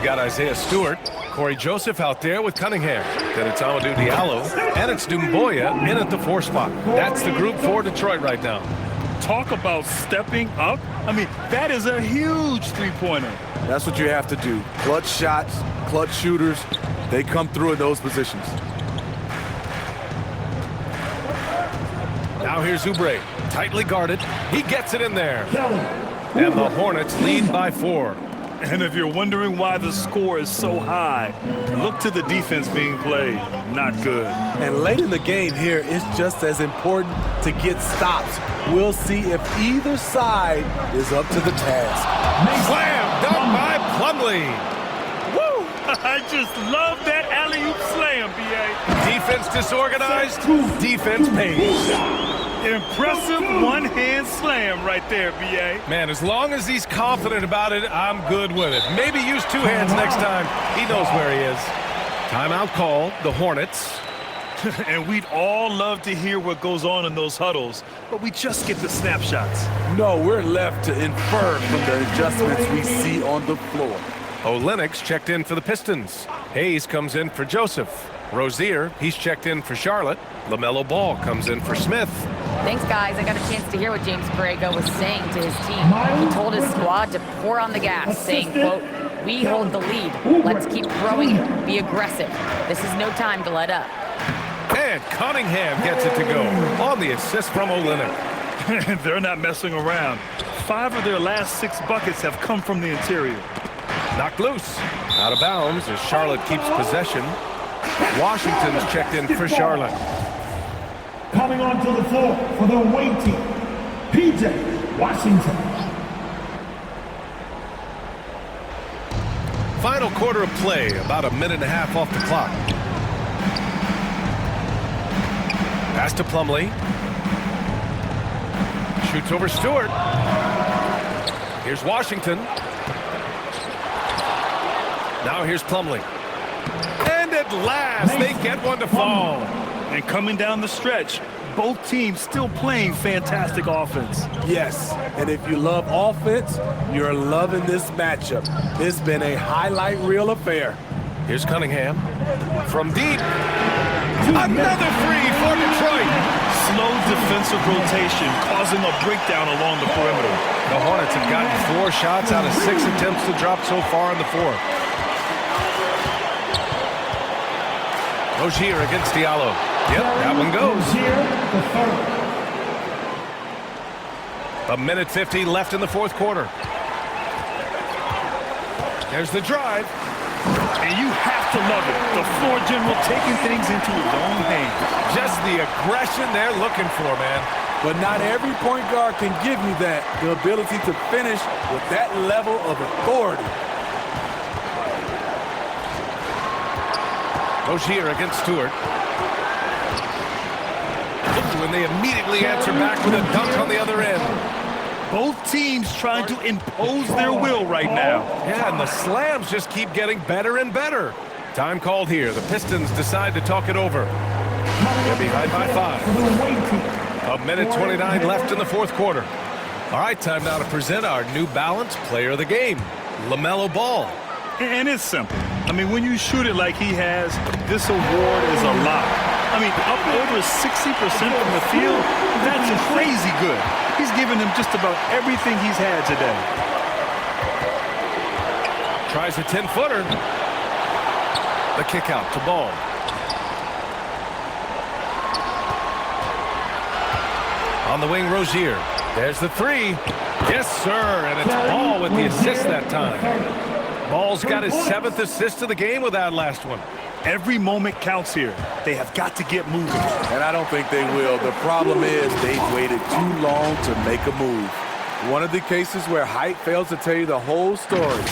We've got Isaiah Stewart, Corey Joseph out there with Cunningham. Then it's Amadou Diallo, and it's Doumbouya in at the 4 spot. That's the group for Detroit right now. Talk about stepping up. I mean, that is a huge three-pointer. That's what you have to do. Clutch shots, clutch shooters, they come through in those positions. Now here's Oubre, tightly guarded. He gets it in there. And the Hornets lead by 4. And if you're wondering why the score is so high, look to the defense being played. Not good. And late in the game here, it's just as important to get stops. We'll see if either side is up to the task. Slam dunk by Plumlee. Woo! I just love that alley-oop slam, B.A. Defense disorganized, defense pays. Impressive one-hand slam right there, B.A. Man, as long as he's confident about it, I'm good with it. Maybe use 2 hands next time. He knows where he is. Timeout call, the Hornets. And we'd all love to hear what goes on in those huddles, but we just get the snapshots. No, we're left to infer from the adjustments we see on the floor. Olenix checked in for the Pistons. Hayes comes in for Joseph. Rozier, he's checked in for Charlotte. LaMelo Ball comes in for Smith. Thanks, guys. I got a chance to hear what James Borrego was saying to his team. He told his squad to pour on the gas, saying, quote, "We hold the lead. Let's keep throwing it. Be aggressive. This is no time to let up." And Cunningham gets it to go on the assist from Olynyk. They're not messing around. 5 of their last 6 buckets have come from the interior. Knocked loose. Out of bounds as Charlotte keeps possession. Washington's checked in for Charlotte. Coming onto the floor for the away team, P.J. Washington. Final quarter of play, about a minute and a half off the clock. Pass to Plumlee. Shoots over Stewart. Here's Washington. Now here's Plumlee. And at last, they get one to fall. And coming down the stretch, both teams still playing fantastic offense. Yes, and if you love offense, you're loving this matchup. It's been a highlight reel affair. Here's Cunningham. From deep. Another 3 for Detroit. Slow defensive rotation causing a breakdown along the perimeter. The Hornets have gotten 4 shots out of 6 attempts to drop so far in the 4th. Rozier against Diallo. Yep, that one goes. A minute 50 left in the 4th quarter. There's the drive. And you have to love it. The floor general taking things into his own hands. Just the aggression they're looking for, man. But not every point guard can give you that, the ability to finish with that level of authority. Rozier against Stewart. And they immediately answer back with a dunk on the other end. Both teams trying to impose their will right now. Yeah, and the slams just keep getting better and better. Time called here. The Pistons decide to talk it over. They're behind by 5. A minute 29 left in the 4th quarter. All right, time now to present our New Balance Player of the Game, LaMelo Ball. And it's simple. I mean, when you shoot it like he has, this award is a lot. I mean, up over 60% from the field, that's crazy good. He's given him just about everything he's had today. Tries a 10-footer. The kick out to Ball. On the wing, Rozier. There's the 3. Yes, sir, and it's Ball with the assist that time. Ball's got his 7th assist of the game with that last one. Every moment counts here. They have got to get moving. And I don't think they will. The problem is they've waited too long to make a move. One of the cases where height fails to tell you the whole story.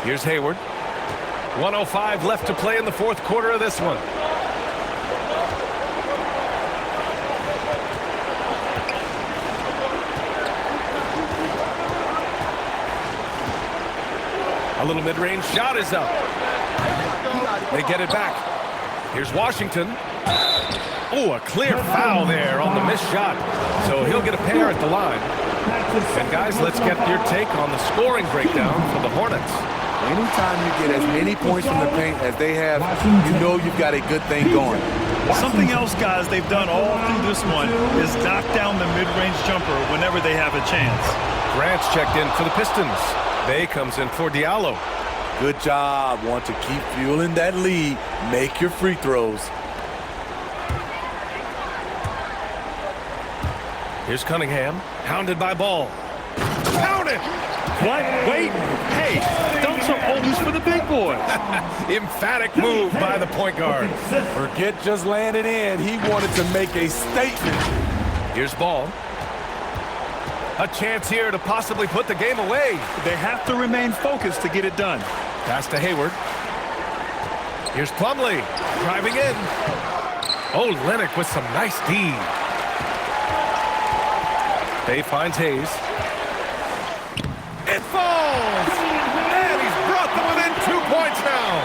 Here's Hayward. 1:05 left to play in the 4th quarter of this one. A little mid-range shot is up. They get it back. Here's Washington. Oh, a clear foul there on the missed shot. So he'll get a pair at the line. And guys, let's get your take on the scoring breakdown for the Hornets. Anytime you get as many points from the paint as they have, you know you've got a good thing going. Something else, guys, they've done all through this one is knock down the mid-range jumper whenever they have a chance. Grant's checked in for the Pistons. Bay comes in for Diallo. Good job. Want to keep fueling that lead. Make your free throws. Here's Cunningham, hounded by Ball. Pounded! What? Wait. Hey, dunks are always for the big boys. Emphatic move by the point guard. Forget just landing in. He wanted to make a statement. Here's Ball. A chance here to possibly put the game away. They have to remain focused to get it done. Pass to Hayward. Here's Plumlee, driving in. Oh, Lennox with some nice D. Bay finds Hayes. It falls! And he's brought them within 2 points now.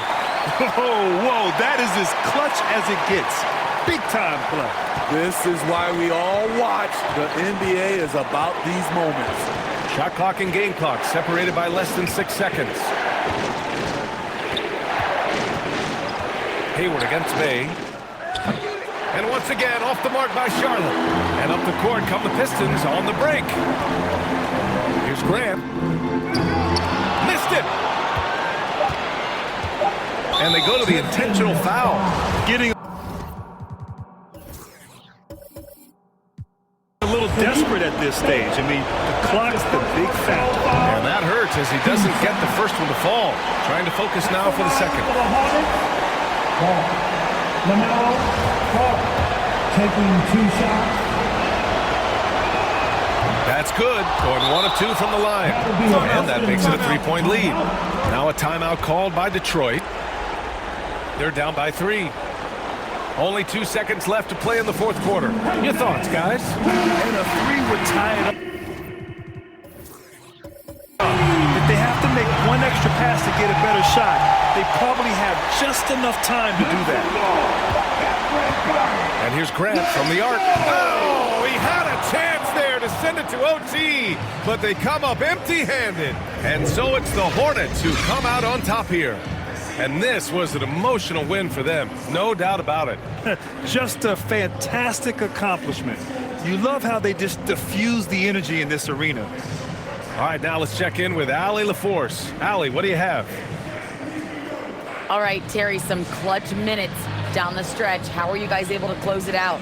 Whoa, that is as clutch as it gets. Big time play. This is why we all watch. The NBA is about these moments. Shot clock and game clock separated by less than 6 seconds. Hayward against Bay. And once again, off the mark by Charlotte. And up the court come the Pistons on the break. Here's Grant. Missed it! And they go to the intentional foul. Getting a little desperate at this stage. I mean, the clock's the big factor. And that hurts as he doesn't get the first one to fall. Trying to focus now for the second. Taking 2 shots. That's good. Going 1 of 2 from the line. And that makes it a 3-point lead. Now a timeout called by Detroit. They're down by 3. Only 2 seconds left to play in the fourth quarter. Your thoughts, guys? And a 3 would tie it up. If they have to make one extra pass to get a better shot, they probably have just enough time to do that. And here's Grant from the arc. Oh, he had a chance there to send it to OT, but they come up empty-handed. And so it's the Hornets who come out on top here. And this was an emotional win for them, no doubt about it. Just a fantastic accomplishment. You love how they just diffuse the energy in this arena. All right, now let's check in with Allie LaForce. Allie, what do you have? All right, Terry, some clutch minutes down the stretch. How are you guys able to close it out?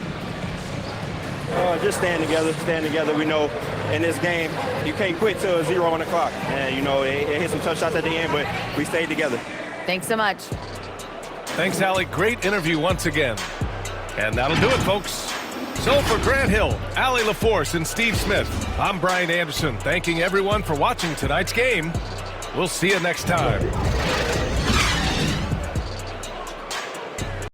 Just stand together. We know in this game, you can't quit till it's 0 on the clock. And, you know, it hit some tough shots at the end, but we stayed together. Thanks so much. Thanks, Allie. Great interview once again. And that'll do it, folks. So for Grant Hill, Allie LaForce, and Steve Smith, I'm Brian Anderson, thanking everyone for watching tonight's game. We'll see you next time.